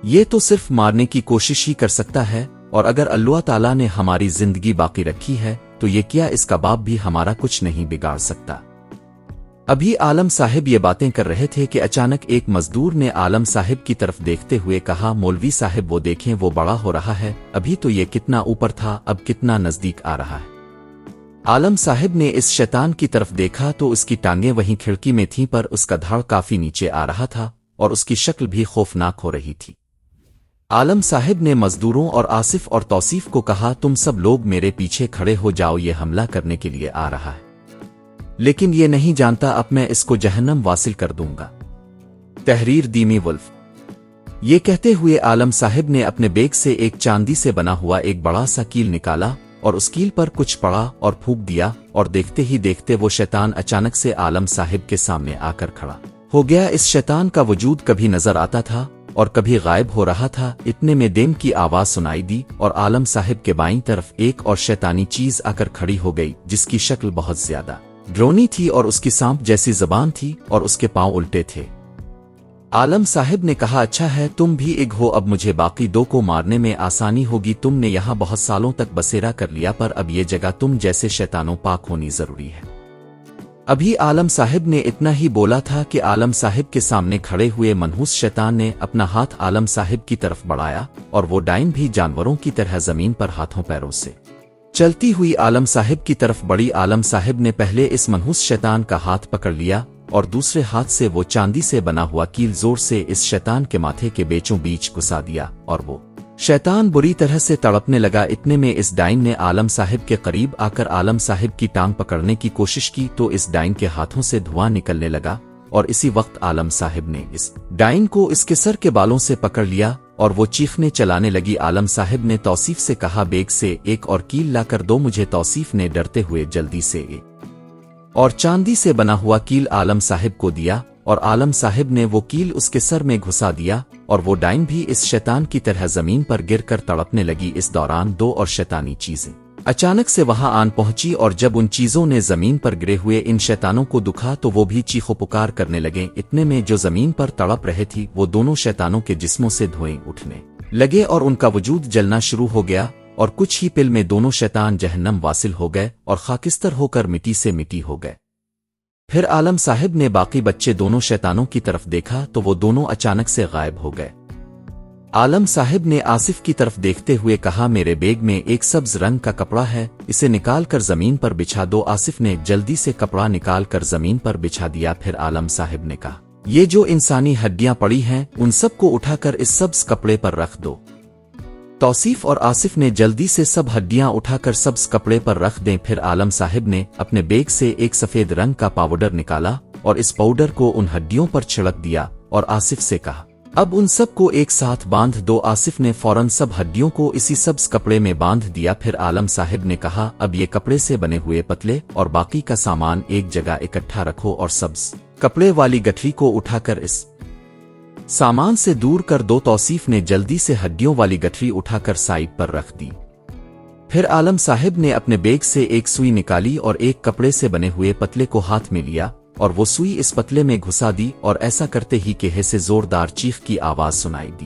ये तो सिर्फ मारने की कोशिश ही कर सकता है, और अगर अल्लाह ताला ने हमारी जिंदगी बाकी रखी है तो ये क्या इसका बाप भी हमारा कुछ नहीं बिगाड़ सकता। अभी आलम साहिब ये बातें कर रहे थे कि अचानक एक मजदूर ने आलम साहिब की तरफ देखते हुए कहा, मौलवी साहिब वो देखें, वो बड़ा हो रहा है। अभी तो ये कितना ऊपर था, अब कितना नजदीक आ रहा है। आलम साहिब ने इस शैतान की तरफ देखा तो उसकी टांगें वहीं खिड़की में थीं, पर उसका धड़ काफी नीचे आ रहा था और उसकी शक्ल भी खौफनाक हो रही थी। आलम साहिब ने मजदूरों और आसिफ और तौसीफ को कहा, तुम सब लोग मेरे पीछे खड़े हो जाओ, ये हमला करने के लिए आ रहा है, लेकिन ये नहीं जानता अब मैं इसको जहन्नम वासिल कर दूंगा। तहरीर दीमी वुल्फ। ये कहते हुए आलम साहिब ने अपने बेग से एक चांदी से बना हुआ एक बड़ा सा कील निकाला और उस कील पर कुछ पड़ा और फूंक दिया, और देखते ही देखते वो शैतान अचानक से आलम साहिब के सामने आकर खड़ा हो गया। इस शैतान का वजूद कभी नजर आता था और कभी गायब हो रहा था। इतने में डेम की आवाज सुनाई दी और आलम साहिब के बाईं तरफ एक और शैतानी चीज आकर खड़ी हो गई, जिसकी शक्ल बहुत ज्यादा ड्रोनी थी और उसकी सांप जैसी जबान थी और उसके पांव उल्टे थे। आलम साहिब ने कहा, अच्छा है तुम भी एक हो, अब मुझे बाकी दो को मारने में आसानी होगी। तुमने यहाँ बहुत सालों तक बसेरा कर लिया, पर अब ये जगह तुम जैसे शैतानों पाक होनी जरूरी है। अभी आलम साहिब ने इतना ही बोला था कि आलम साहिब के सामने खड़े हुए मनहूस शैतान ने अपना हाथ आलम साहिब की तरफ बढ़ाया और वो डाइन भी जानवरों की तरह जमीन पर हाथों पैरों से चलती हुई आलम साहिब की तरफ बढ़ी। आलम साहिब ने पहले इस मनहूस शैतान का हाथ पकड़ लिया और दूसरे हाथ से वो चांदी से बना हुआ कील जोर से इस शैतान के माथे के बीचों बीच घुसा दिया और वो शैतान बुरी तरह से तड़पने लगा। इतने में इस डाइन ने आलम साहिब के करीब आकर आलम साहिब की टांग पकड़ने की कोशिश की तो इस डाइन के हाथों से धुआं निकलने लगा, और इसी वक्त आलम साहिब ने इस डाइन को इसके सर के बालों से पकड़ लिया और वो चीखने चलाने लगी। आलम साहिब ने तौसीफ से कहा, बेग से एक और कील लाकर दो मुझे। तौसीफ ने डरते हुए जल्दी से एक और चांदी से बना हुआ कील आलम साहिब को दिया और आलम साहिब ने वो कील उसके सर में घुसा दिया और वो डाइन भी इस शैतान की तरह जमीन पर गिरकर तड़पने लगी। इस दौरान दो और शैतानी चीजें अचानक से वहां आन पहुंची और जब उन चीजों ने जमीन पर गिरे हुए इन शैतानों को दुखा तो वो भी चीखो पुकार करने लगे। इतने में जो जमीन पर तड़प रहे थी वो दोनों शैतानों के जिस्मों से धुएं उठने लगे और उनका वजूद जलना शुरू हो गया, और कुछ ही पिल में दोनों शैतान जहन्नम वासिल हो गए और खाकिस्तर होकर मिट्टी से मिट्टी हो गए। फिर आलम साहिब ने बाकी बच्चे दोनों शैतानों की तरफ देखा तो वो दोनों अचानक से गायब हो गए। आलम साहिब ने आसिफ की तरफ देखते हुए कहा, मेरे बेग में एक सब्ज रंग का कपड़ा है, इसे निकाल कर जमीन पर बिछा दो। आसिफ ने जल्दी से कपड़ा निकाल कर जमीन पर बिछा दिया। फिर आलम साहिब ने कहा, ये जो इंसानी हड्डियां पड़ी हैं उन सब को उठाकर इस सब्ज कपड़े पर रख दो। तौसीफ और आसिफ ने जल्दी से सब हड्डियां उठाकर सब्ज कपड़े पर रख दें। फिर आलम साहिब ने अपने बेग से एक सफेद रंग का पाउडर निकाला और इस पाउडर को उन हड्डियों पर छिड़क दिया और आसिफ से कहा, اب ان سب کو ایک ساتھ باندھ دو۔ آصف نے فوراً سب ہڈیوں کو اسی سبز کپڑے میں باندھ دیا۔ پھر عالم صاحب نے کہا اب یہ کپڑے سے بنے ہوئے پتلے اور باقی کا سامان ایک جگہ اکٹھا رکھو اور سبز کپڑے والی گٹھری کو اٹھا کر اس سامان سے دور کر دو۔ توصیف نے جلدی سے ہڈیوں والی گٹھری اٹھا کر سائڈ پر رکھ دی۔ پھر عالم صاحب نے اپنے بیگ سے ایک سوئی نکالی اور ایک کپڑے سے بنے ہوئے پتلے کو ہاتھ میں لیا اور وہ سوئی اس پتلے میں گھسا دی اور ایسا کرتے ہی کہ سے زوردار چیخ کی آواز سنائی دی۔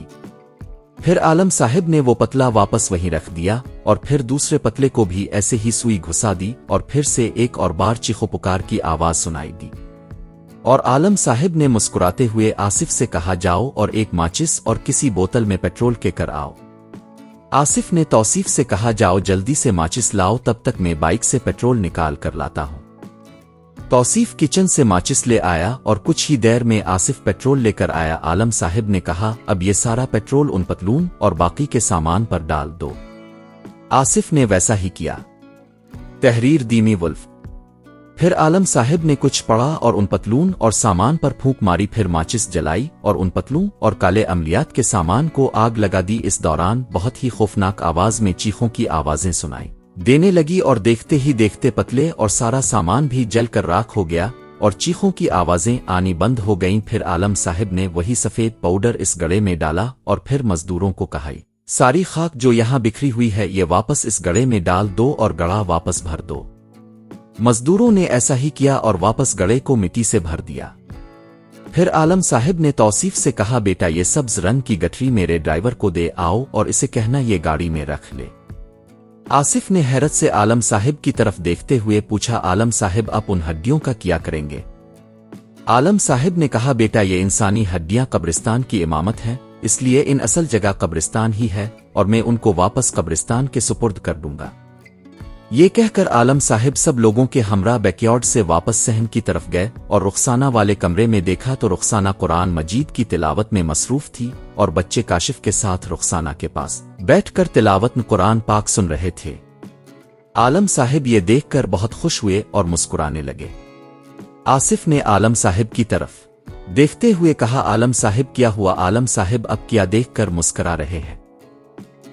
پھر عالم صاحب نے وہ پتلا واپس وہیں رکھ دیا اور پھر دوسرے پتلے کو بھی ایسے ہی سوئی گھسا دی اور پھر سے ایک اور بار چیخو پکار کی آواز سنائی دی۔ اور عالم صاحب نے مسکراتے ہوئے آصف سے کہا جاؤ اور ایک ماچس اور کسی بوتل میں پیٹرول کے کر آؤ۔ آصف نے توصیف سے کہا جاؤ جلدی سے ماچس لاؤ، تب تک میں بائک سے پیٹرول نکال کر لاتا ہوں۔ توصیف کچن سے ماچس لے آیا اور کچھ ہی دیر میں آصف پیٹرول لے کر آیا۔ عالم صاحب نے کہا اب یہ سارا پیٹرول ان پتلون اور باقی کے سامان پر ڈال دو۔ آصف نے ویسا ہی کیا۔ تحریر دیمی ولف۔ پھر عالم صاحب نے کچھ پڑھا اور ان پتلون اور سامان پر پھونک ماری، پھر ماچس جلائی اور ان پتلون اور کالے عملیات کے سامان کو آگ لگا دی۔ اس دوران بہت ہی خوفناک آواز میں چیخوں کی آوازیں سنائی دینے لگی اور دیکھتے ہی دیکھتے پتلے اور سارا سامان بھی جل کر راکھ ہو گیا اور چیخوں کی آوازیں آنی بند ہو گئیں۔ پھر عالم صاحب نے وہی سفید پاؤڈر اس گڑے میں ڈالا اور پھر مزدوروں کو کہا ساری خاک جو یہاں بکھری ہوئی ہے یہ واپس اس گڑے میں ڈال دو اور گڑا واپس بھر دو۔ مزدوروں نے ایسا ہی کیا اور واپس گڑے کو مٹی سے بھر دیا۔ پھر عالم صاحب نے توصیف سے کہا بیٹا یہ سبز رنگ کی گٹھری میرے ڈرائیور کو دے آؤ اور اسے کہنا یہ گاڑی میں رکھ لے۔ آصف نے حیرت سے عالم صاحب کی طرف دیکھتے ہوئے پوچھا عالم صاحب آپ ان ہڈیوں کا کیا کریں گے؟ عالم صاحب نے کہا بیٹا یہ انسانی ہڈیاں قبرستان کی امامت ہیں، اس لیے ان اصل جگہ قبرستان ہی ہے اور میں ان کو واپس قبرستان کے سپرد کر دوں گا۔ یہ کہہ کر عالم صاحب سب لوگوں کے ہمراہ بیکیارڈ سے واپس صحن کی طرف گئے اور رخسانہ والے کمرے میں دیکھا تو رخسانہ قرآن مجید کی تلاوت میں مصروف تھی اور بچے کاشف کے ساتھ رخسانہ کے پاس بیٹھ کر تلاوت قرآن پاک سن رہے تھے۔ عالم صاحب یہ دیکھ کر بہت خوش ہوئے اور مسکرانے لگے۔ آصف نے عالم صاحب کی طرف دیکھتے ہوئے کہا عالم صاحب کیا ہوا؟ عالم صاحب اب کیا دیکھ کر مسکرا رہے ہیں؟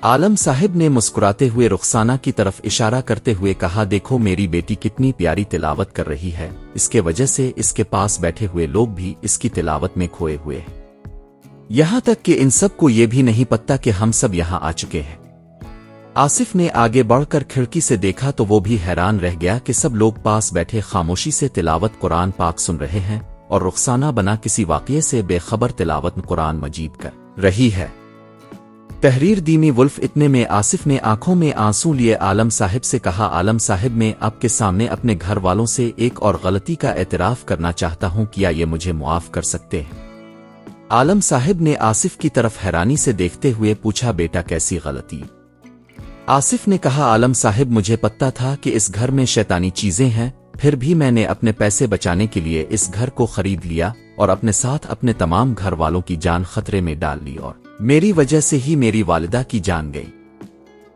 عالم صاحب نے مسکراتے ہوئے رخسانہ کی طرف اشارہ کرتے ہوئے کہا دیکھو میری بیٹی کتنی پیاری تلاوت کر رہی ہے، اس کے وجہ سے اس کے پاس بیٹھے ہوئے لوگ بھی اس کی تلاوت میں کھوئے ہوئے ہیں، یہاں تک کہ ان سب کو یہ بھی نہیں پتا کہ ہم سب یہاں آ چکے ہیں۔ آصف نے آگے بڑھ کر کھڑکی سے دیکھا تو وہ بھی حیران رہ گیا کہ سب لوگ پاس بیٹھے خاموشی سے تلاوت قرآن پاک سن رہے ہیں اور رخسانہ بنا کسی واقعے سے بے خبر تلاوت قرآن مجید کر رہی ہے۔ تحریر دیمی ولف۔ اتنے میں آصف نے آنکھوں میں آنسو لیے عالم صاحب سے کہا عالم صاحب میں آپ کے سامنے اپنے گھر والوں سے ایک اور غلطی کا اعتراف کرنا چاہتا ہوں، کیا یہ مجھے معاف کر سکتے ہیں؟ عالم صاحب نے آصف کی طرف حیرانی سے دیکھتے ہوئے پوچھا بیٹا کیسی غلطی؟ آصف نے کہا عالم صاحب مجھے پتہ تھا کہ اس گھر میں شیطانی چیزیں ہیں، پھر بھی میں نے اپنے پیسے بچانے کے لیے اس گھر کو خرید لیا اور اپنے ساتھ اپنے تمام گھر والوں کی جان خطرے میں ڈال لی اور میری وجہ سے ہی میری والدہ کی جان گئی۔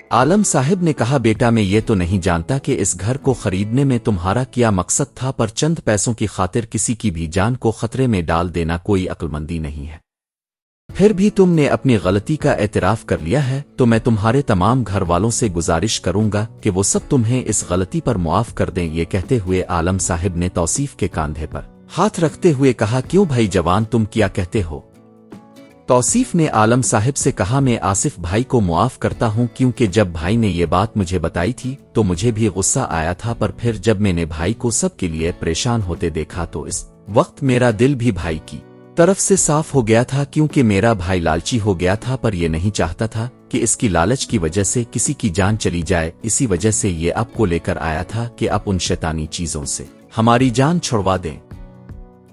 عالم صاحب نے کہا بیٹا میں یہ تو نہیں جانتا کہ اس گھر کو خریدنے میں تمہارا کیا مقصد تھا، پر چند پیسوں کی خاطر کسی کی بھی جان کو خطرے میں ڈال دینا کوئی عقل مندی نہیں ہے۔ پھر بھی تم نے اپنی غلطی کا اعتراف کر لیا ہے تو میں تمہارے تمام گھر والوں سے گزارش کروں گا کہ وہ سب تمہیں اس غلطی پر معاف کر دیں۔ یہ کہتے ہوئے عالم صاحب نے توصیف کے کاندھے پر ہاتھ رکھتے ہوئے کہا کیوں بھائی جوان تم کیا کہتے ہو؟ توصیف نے عالم صاحب سے کہا میں آصف بھائی کو معاف کرتا ہوں کیونکہ جب بھائی نے یہ بات مجھے بتائی تھی تو مجھے بھی غصہ آیا تھا، پر پھر جب میں نے بھائی کو سب کے لیے پریشان ہوتے دیکھا تو اس وقت میرا دل بھی بھائی کی طرف سے صاف ہو گیا تھا، کیونکہ میرا بھائی لالچی ہو گیا تھا پر یہ نہیں چاہتا تھا کہ اس کی لالچ کی وجہ سے کسی کی جان چلی جائے، اسی وجہ سے یہ آپ کو لے کر آیا تھا کہ آپ ان شیطانی چیزوں سے ہماری جان چھڑوا دیں۔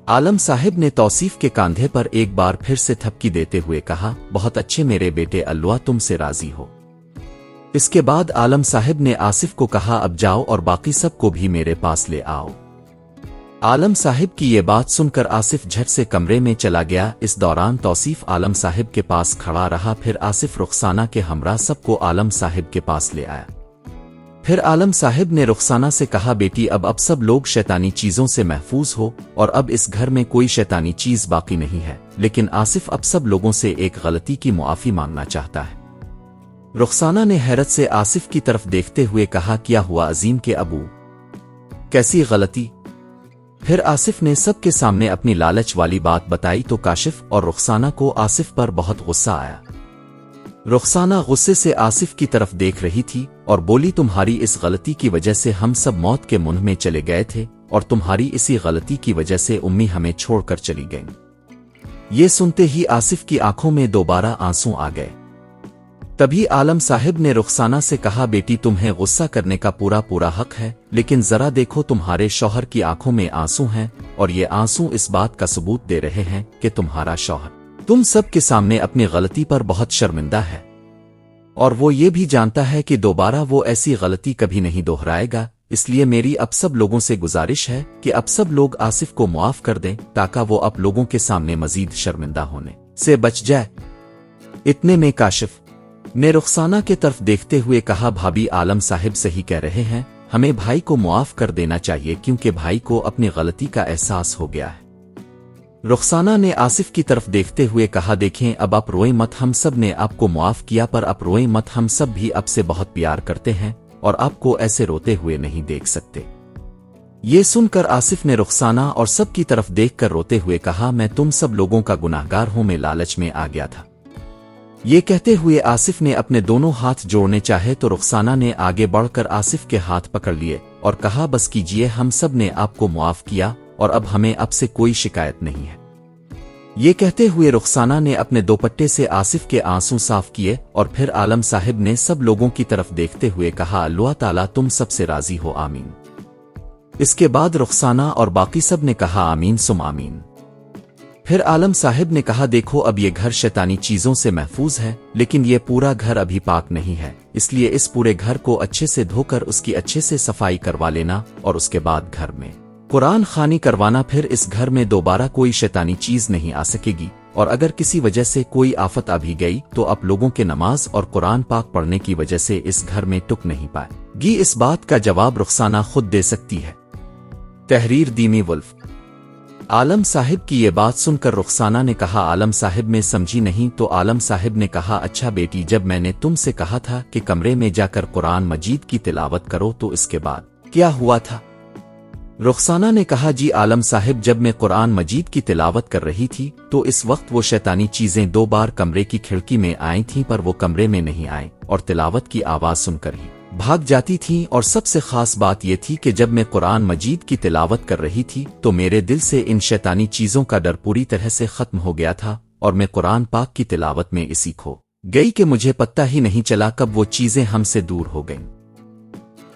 عالم صاحب نے توصیف کے کاندھے پر ایک بار پھر سے تھپکی دیتے ہوئے کہا بہت اچھے میرے بیٹے، اللہ تم سے راضی ہو۔ اس کے بعد عالم صاحب نے آصف کو کہا اب جاؤ اور باقی سب کو بھی میرے پاس لے آؤ۔ عالم صاحب کی یہ بات سن کر آصف جھٹ سے کمرے میں چلا گیا۔ اس دوران توصیف عالم صاحب کے پاس کھڑا رہا، پھر آصف رخسانہ کے ہمراہ سب کو عالم صاحب کے پاس لے آیا۔ پھر عالم صاحب نے رخسانہ سے کہا بیٹی اب سب لوگ شیطانی چیزوں سے محفوظ ہو اور اب اس گھر میں کوئی شیطانی چیز باقی نہیں ہے، لیکن آصف اب سب لوگوں سے ایک غلطی کی معافی مانگنا چاہتا ہے۔ رخسانہ نے حیرت سے آصف کی طرف دیکھتے ہوئے کہا کیا ہوا عظیم کے ابو؟ کیسی غلطی؟ پھر آصف نے سب کے سامنے اپنی لالچ والی بات بتائی تو کاشف اور رخسانہ کو آصف پر بہت غصہ آیا۔ رخسانہ غصے سے آصف کی طرف دیکھ رہی تھی اور بولی تمہاری اس غلطی کی وجہ سے ہم سب موت کے منہ میں چلے گئے تھے اور تمہاری اسی غلطی کی وجہ سے امی ہمیں چھوڑ کر چلی گئیں۔ یہ سنتے ہی آصف کی آنکھوں میں دوبارہ آنسو آ گئے۔ تبھی عالم صاحب نے رخسانہ سے کہا بیٹی تمہیں غصہ کرنے کا پورا حق ہے، لیکن ذرا دیکھو تمہارے شوہر کی آنکھوں میں آنسو ہیں اور یہ آنسو اس بات کا ثبوت دے رہے ہیں کہ تمہارا شوہر تم سب کے سامنے اپنی غلطی پر بہت شرمندہ ہے اور وہ یہ بھی جانتا ہے کہ دوبارہ وہ ایسی غلطی کبھی نہیں دہرائے گا، اس لیے میری اب سب لوگوں سے گزارش ہے کہ اب سب لوگ آصف کو معاف کر دیں تاکہ وہ اب لوگوں کے سامنے مزید شرمندہ ہونے سے بچ جائے۔ اتنے میں کاشف نے رخسانہ کے طرف دیکھتے ہوئے کہا بھابی عالم صاحب صحیح کہہ رہے ہیں، ہمیں بھائی کو معاف کر دینا چاہیے کیونکہ بھائی کو اپنی غلطی کا احساس ہو گیا ہے۔ رخسانہ نے آصف کی طرف دیکھتے ہوئے کہا دیکھیں اب آپ روئیں مت، ہم سب نے آپ کو معاف کیا پر آپ روئیں مت، ہم سب بھی آپ سے بہت پیار کرتے ہیں اور آپ کو ایسے روتے ہوئے نہیں دیکھ سکتے۔ یہ سن کر آصف نے رخسانہ اور سب کی طرف دیکھ کر روتے ہوئے کہا میں تم سب لوگوں کا گناہگار ہوں، میں لالچ میں آ گیا تھا۔ یہ کہتے ہوئے آصف نے اپنے دونوں ہاتھ جوڑنے چاہے تو رخسانہ نے آگے بڑھ کر آصف کے ہاتھ پکڑ لیے اور کہا بس کیجئے، ہم سب نے آپ کو معاف کیا اور اب ہمیں اب سے کوئی شکایت نہیں ہے۔ یہ کہتے ہوئے رخسانہ نے اپنے دوپٹے سے آصف کے آنسو صاف کیے اور پھر عالم صاحب نے سب لوگوں کی طرف دیکھتے ہوئے کہا اللہ تعالیٰ تم سب سے راضی ہو، آمین۔ اس کے بعد رخسانہ اور باقی سب نے کہا آمین سم آمین۔ پھر عالم صاحب نے کہا دیکھو اب یہ گھر شیطانی چیزوں سے محفوظ ہے، لیکن یہ پورا گھر ابھی پاک نہیں ہے، اس لیے اس پورے گھر کو اچھے سے دھو کر اس کی اچھے سے صفائی کروا لینا اور اس کے بعد گھر میں قرآن خوانی کروانا، پھر اس گھر میں دوبارہ کوئی شیطانی چیز نہیں آ سکے گی، اور اگر کسی وجہ سے کوئی آفت آ بھی گئی تو آپ لوگوں کے نماز اور قرآن پاک پڑھنے کی وجہ سے اس گھر میں ٹک نہیں پائے گی۔ اس بات کا جواب رخسانہ خود دے سکتی ہے۔ تحریر دیمی ولف۔ عالم صاحب کی یہ بات سن کر رخسانہ نے کہا عالم صاحب میں سمجھی نہیں، تو عالم صاحب نے کہا اچھا بیٹی جب میں نے تم سے کہا تھا کہ کمرے میں جا کر قرآن مجید کی تلاوت کرو تو اس کے بعد کیا ہوا تھا؟ رخسانہ نے کہا جی عالم صاحب جب میں قرآن مجید کی تلاوت کر رہی تھی تو اس وقت وہ شیطانی چیزیں 2 بار کمرے کی کھڑکی میں آئی تھیں پر وہ کمرے میں نہیں آئیں اور تلاوت کی آواز سن کر ہی بھاگ جاتی تھیں، اور سب سے خاص بات یہ تھی کہ جب میں قرآن مجید کی تلاوت کر رہی تھی تو میرے دل سے ان شیطانی چیزوں کا ڈر پوری طرح سے ختم ہو گیا تھا اور میں قرآن پاک کی تلاوت میں اسی کھو گئی کہ مجھے پتہ ہی نہیں چلا کب وہ چیزیں ہم سے دور ہو گئیں۔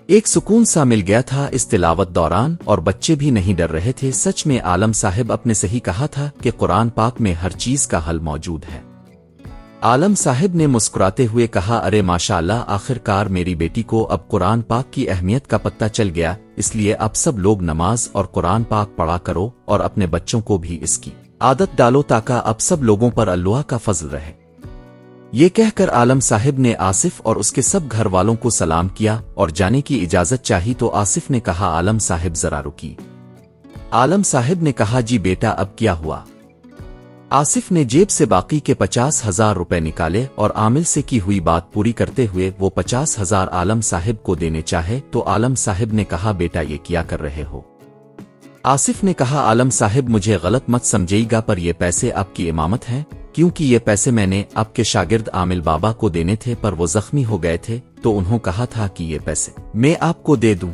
ایک سکون سا مل گیا تھا اس تلاوت دوران اور بچے بھی نہیں ڈر رہے تھے۔ سچ میں عالم صاحب اپنے صحیح کہا تھا کہ قرآن پاک میں ہر چیز کا حل موجود ہے۔ عالم صاحب نے مسکراتے ہوئے کہا ارے ماشاءاللہ، آخر کار میری بیٹی کو اب قرآن پاک کی اہمیت کا پتہ چل گیا، اس لیے اب سب لوگ نماز اور قرآن پاک پڑھا کرو اور اپنے بچوں کو بھی اس کی عادت ڈالو تاکہ اب سب لوگوں پر اللہ کا فضل رہے۔ یہ کہہ کر عالم صاحب نے آصف اور اس کے سب گھر والوں کو سلام کیا اور جانے کی اجازت چاہی تو آصف نے کہا عالم صاحب ذرا رکی۔ عالم صاحب نے کہا جی بیٹا اب کیا ہوا؟ آصف نے جیب سے باقی کے 50,000 روپے نکالے اور عامل سے کی ہوئی بات پوری کرتے ہوئے وہ 50,000 عالم صاحب کو دینے چاہے تو عالم صاحب نے کہا بیٹا یہ کیا کر رہے ہو؟ آصف نے کہا عالم صاحب مجھے غلط مت سمجھیے گا پر یہ پیسے آپ کی امامت ہیں، کیونکہ یہ پیسے میں نے آپ کے شاگرد عامل بابا کو دینے تھے پر وہ زخمی ہو گئے تھے تو انہوں کہا تھا کہ یہ پیسے میں آپ کو دے دوں۔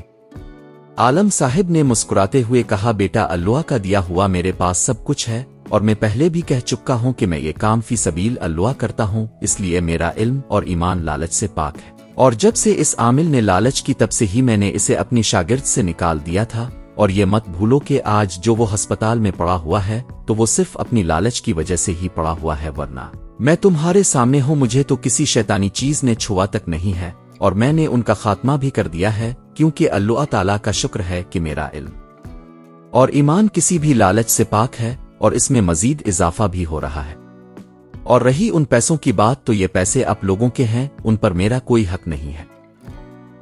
عالم صاحب نے مسکراتے ہوئے کہا بیٹا اللہ کا دیا ہوا میرے پاس سب کچھ ہے اور میں پہلے بھی کہہ چکا ہوں کہ میں یہ کام فی سبیل اللہ کرتا ہوں، اس لیے میرا علم اور ایمان لالچ سے پاک ہے، اور جب سے اس عامل نے لالچ کی تب سے ہی میں نے اسے اپنی شاگرد سے نکال دیا تھا، اور یہ مت بھولو کہ آج جو وہ ہسپتال میں پڑا ہوا ہے تو وہ صرف اپنی لالچ کی وجہ سے ہی پڑا ہوا ہے، ورنہ میں تمہارے سامنے ہوں مجھے تو کسی شیطانی چیز نے چھوا تک نہیں ہے اور میں نے ان کا خاتمہ بھی کر دیا ہے، کیونکہ اللہ تعالیٰ کا شکر ہے کہ میرا علم اور ایمان کسی بھی لالچ سے پاک ہے اور اس میں مزید اضافہ بھی ہو رہا ہے۔ اور رہی ان پیسوں کی بات تو یہ پیسے آپ لوگوں کے ہیں، ان پر میرا کوئی حق نہیں ہے۔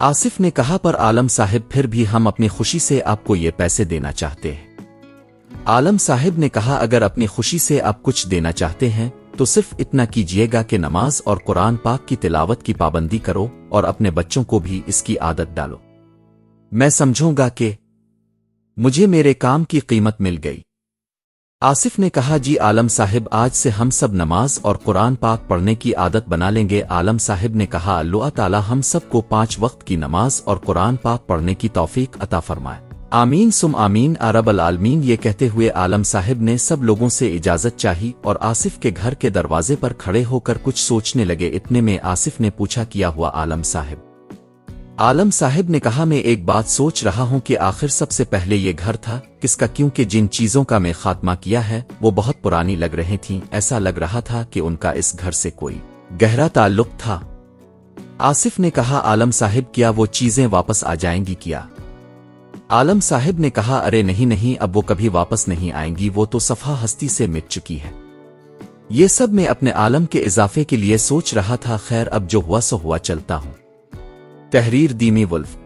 आसिफ ने कहा, पर आलम साहिब फिर भी हम अपनी खुशी से आपको ये पैसे देना चाहते हैं। आलम साहिब ने कहा, अगर अपनी खुशी से आप कुछ देना चाहते हैं तो सिर्फ इतना कीजिएगा कि नमाज और कुरान पाक की तिलावत की पाबंदी करो और अपने बच्चों को भी इसकी आदत डालो। मैं समझूंगा कि मुझे मेरे काम की कीमत मिल गई। आसिफ ने कहा, जी आलम साहिब, आज से हम सब नमाज और कुरान पाक पढ़ने की आदत बना लेंगे। आलम साहिब ने कहा, अल्लाह ताला हम सबको 5 वक्त की नमाज और कुरान पाक पढ़ने की तौफीक अता फरमाए। आमीन सुम आमीन या रब्बल आलमीन। ये कहते हुए आलम साहिब ने सब लोगों से इजाजत चाही और आसिफ के घर के दरवाजे पर खड़े होकर कुछ सोचने लगे। इतने में आसिफ ने पूछा, किया हुआ आलम साहिब? आलम साहिब ने कहा, मैं एक बात सोच रहा हूं कि आखिर सबसे पहले ये घर था किसका, क्योंकि जिन चीजों का मैं खात्मा किया है वो बहुत पुरानी लग रही थीं। ऐसा लग रहा था कि उनका इस घर से कोई गहरा ताल्लुक था। आसिफ ने कहा, आलम साहिब, क्या वो चीजें वापस आ जाएंगी क्या? आलम साहिब ने कहा, अरे नहीं नहीं, अब वो कभी वापस नहीं आएंगी, वो तो सफा हस्ती से मिट चुकी है। ये सब मैं अपने आलम के इजाफे के लिए सोच रहा था। खैर, अब जो हुआ सो हुआ, चलता हूं। तहरीर दीमी वुल्फ।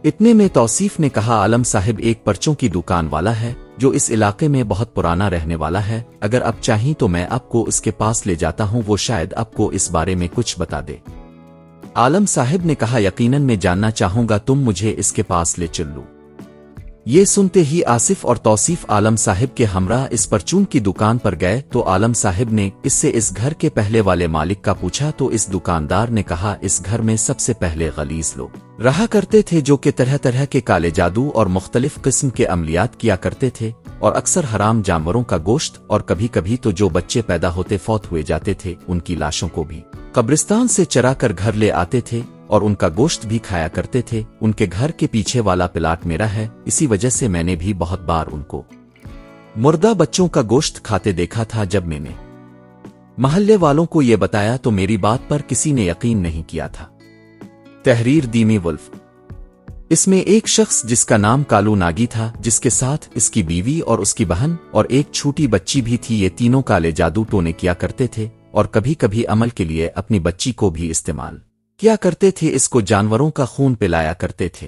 इतने में तौसीफ ने कहा, आलम साहिब एक पर्चों की दुकान वाला है जो इस इलाके में बहुत पुराना रहने वाला है। अगर आप चाहें तो मैं आपको उसके पास ले जाता हूं, वो शायद आपको इस बारे में कुछ बता दे। आलम साहिब ने कहा, यकीनन मैं जानना चाहूंगा, तुम मुझे इसके पास ले चलो। ये सुनते ही आसिफ और तौसीफ आलम साहिब के हमरा इस परचून की दुकान पर गए तो आलम साहिब ने इससे इस घर के पहले वाले मालिक का पूछा तो इस दुकानदार ने कहा, इस घर में सबसे पहले गलीज लोग रहा करते थे जो कि तरह तरह के काले जादू और मुख्तलिफ किस्म के अमलियात किया करते थे और अक्सर हराम जानवरों का गोश्त और कभी कभी तो जो बच्चे पैदा होते फौत हुए जाते थे उनकी लाशों को भी कब्रिस्तान से चरा कर घर ले आते थे और उनका गोश्त भी खाया करते थे। उनके घर के पीछे वाला प्लाट मेरा है, इसी वजह से मैंने भी बहुत बार उनको मुर्दा बच्चों का गोश्त खाते देखा था। जब मैंने महल्ले वालों को ये बताया तो मेरी बात पर किसी ने यकीन नहीं किया था। तहरीर दीमी वुल्फ। इसमें एक शख्स जिसका नाम कालू नागी था, जिसके साथ इसकी बीवी और उसकी बहन और एक छोटी बच्ची भी थी। ये तीनों काले जादू टोने किया करते थे और कभी कभी अमल के लिए अपनी बच्ची को भी इस्तेमाल क्या करते थे। इसको जानवरों का खून पिलाया करते थे।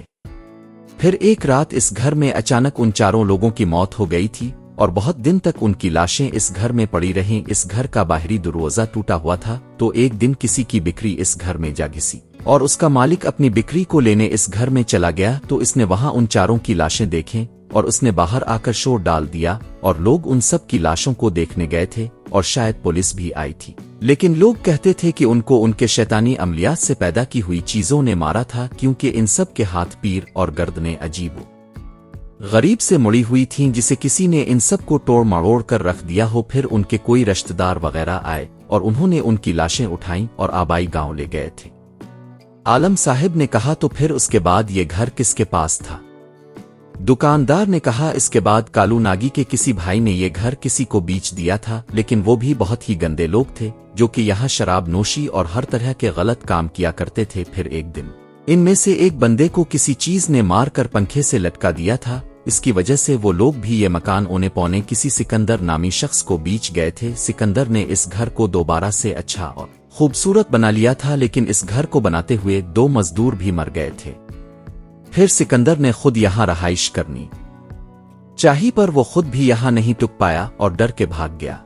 फिर एक रात इस घर में अचानक उन चारों लोगों की मौत हो गई थी और बहुत दिन तक उनकी लाशें इस घर में पड़ी रहीं। इस घर का बाहरी दरवाजा टूटा हुआ था तो एक दिन किसी की बिक्री इस घर में जा घिसी और उसका मालिक अपनी बिक्री को लेने इस घर में चला गया तो इसने वहां उन चारों की लाशें देखें और उसने बाहर आकर शोर डाल दिया और लोग उन सब की लाशों को देखने गए थे और शायद पुलिस भी आई थी, लेकिन लोग कहते थे कि उनको उनके शैतानी अमलियात से पैदा की हुई चीजों ने मारा था, क्योंकि इन सब के हाथ, पीर और गर्दनें अजीब गरीब से मुड़ी हुई थीं, जिसे किसी ने इन सब को तोड़ मरोड़ कर रख दिया हो। फिर उनके कोई रिश्तेदार वगैरह आए और उन्होंने उनकी लाशें उठाईं और आबाई गांव ले गए थे। आलम साहिब ने कहा, तो फिर उसके बाद ये घर किसके पास था? दुकानदार ने कहा, इसके बाद कालू नागी के किसी भाई ने ये घर किसी को बेच दिया था, लेकिन वो भी बहुत ही गंदे लोग थे जो कि यहाँ शराब नोशी और हर तरह के गलत काम किया करते थे। फिर एक दिन इनमें से एक बंदे को किसी चीज ने मार कर पंखे से लटका दिया था। इसकी वजह से वो लोग भी ये मकान ओने पौने किसी सिकंदर नामी शख्स को बेच गए थे। सिकंदर ने इस घर को दोबारा से अच्छा और खूबसूरत बना लिया था, लेकिन इस घर को बनाते हुए 2 मजदूर भी मर गए थे। फिर सिकंदर ने खुद यहाँ रहाइश करनी चाही, पर वो खुद भी यहाँ नहीं टिक पाया और डर के भाग गया।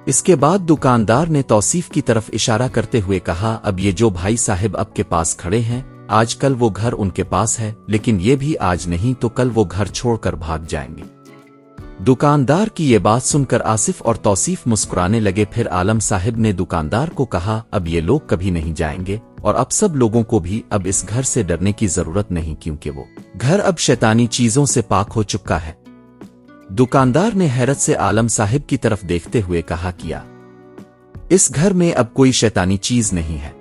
इसके बाद दुकानदार ने तौसीफ की तरफ इशारा करते हुए कहा, अब ये जो भाई साहिब आपके पास खड़े हैं, आजकल वो घर उनके पास है, लेकिन ये भी आज नहीं तो कल वो घर छोड़कर भाग जाएंगे। दुकानदार की ये बात सुनकर आसिफ और तौसीफ मुस्कुराने लगे। फिर आलम साहिब ने दुकानदार को कहा, अब ये लोग कभी नहीं जाएंगे और अब सब लोगों को भी अब इस घर से डरने की जरूरत नहीं, क्योंकि वो घर अब शैतानी चीजों से पाक हो चुका है। दुकानदार ने हैरत से आलम साहिब की तरफ देखते हुए कहा, किया इस घर में अब कोई शैतानी चीज नहीं है?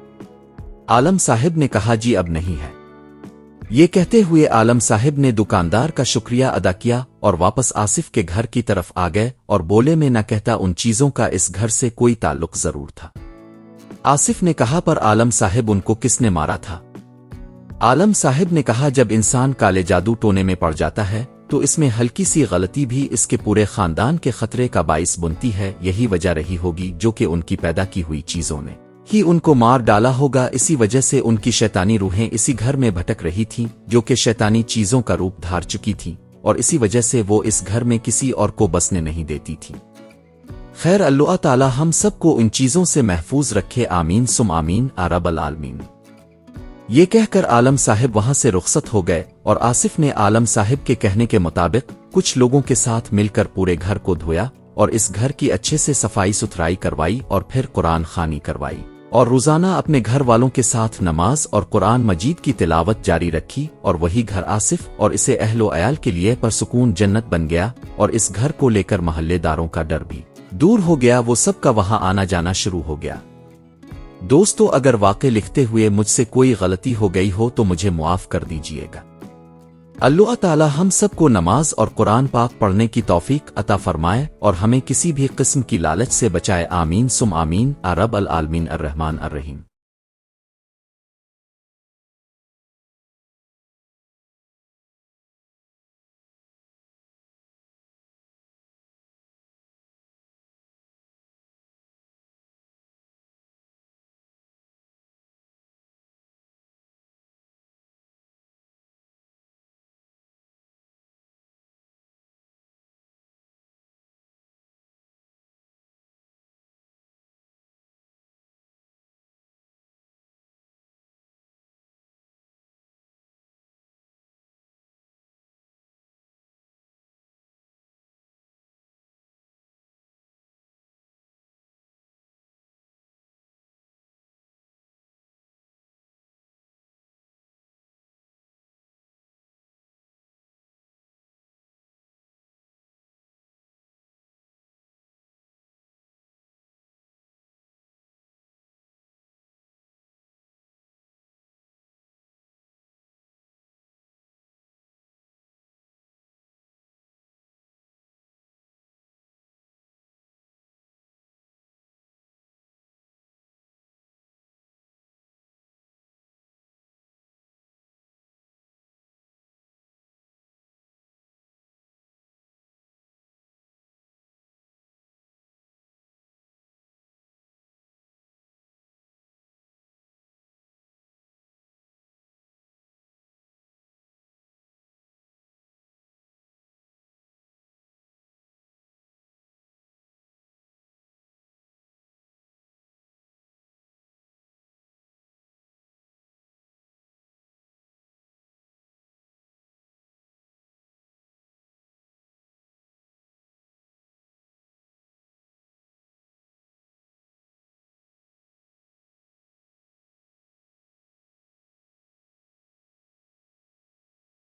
आलम साहिब ने कहा, जी अब नहीं है। ये कहते हुए आलम साहिब ने दुकानदार का शुक्रिया अदा किया और वापस आसिफ के घर की तरफ आ गए और बोले, मैं न कहता उन चीजों का इस घर से कोई ताल्लुक जरूर था। आसिफ ने कहा, पर आलम साहिब उनको किसने मारा था? आलम साहिब ने कहा, जब इंसान काले जादू टोने में पड़ जाता है तो इसमें हल्की सी गलती भी इसके पूरे खानदान के खतरे का बाइस बनती है। यही वजह रही होगी जो कि उनकी पैदा की हुई चीजों ने ہی ان کو مار ڈالا ہوگا، اسی وجہ سے ان کی شیطانی روحیں اسی گھر میں بھٹک رہی تھیں جو کہ شیطانی چیزوں کا روپ دھار چکی تھیں، اور اسی وجہ سے وہ اس گھر میں کسی اور کو بسنے نہیں دیتی تھی۔ خیر، اللہ تعالی ہم سب کو ان چیزوں سے محفوظ رکھے، آمین سم آمین رب العالمین۔ یہ کہہ کر عالم صاحب وہاں سے رخصت ہو گئے، اور آصف نے عالم صاحب کے کہنے کے مطابق کچھ لوگوں کے ساتھ مل کر پورے گھر کو دھویا اور اس گھر کی اچھے سے صفائی ستھرائی کروائی، اور پھر قرآن خوانی کروائی، اور روزانہ اپنے گھر والوں کے ساتھ نماز اور قرآن مجید کی تلاوت جاری رکھی، اور وہی گھر آصف اور اسے اہل و عیال کے لیے پرسکون جنت بن گیا، اور اس گھر کو لے کر محلے داروں کا ڈر بھی دور ہو گیا، وہ سب کا وہاں آنا جانا شروع ہو گیا۔ دوستو، اگر واقع لکھتے ہوئے مجھ سے کوئی غلطی ہو گئی ہو تو مجھے معاف کر دیجیے گا۔ اللہ تعالی ہم سب کو نماز اور قرآن پاک پڑھنے کی توفیق عطا فرمائے اور ہمیں کسی بھی قسم کی لالچ سے بچائے، آمین سم آمین رب العالمین الرحمن الرحیم۔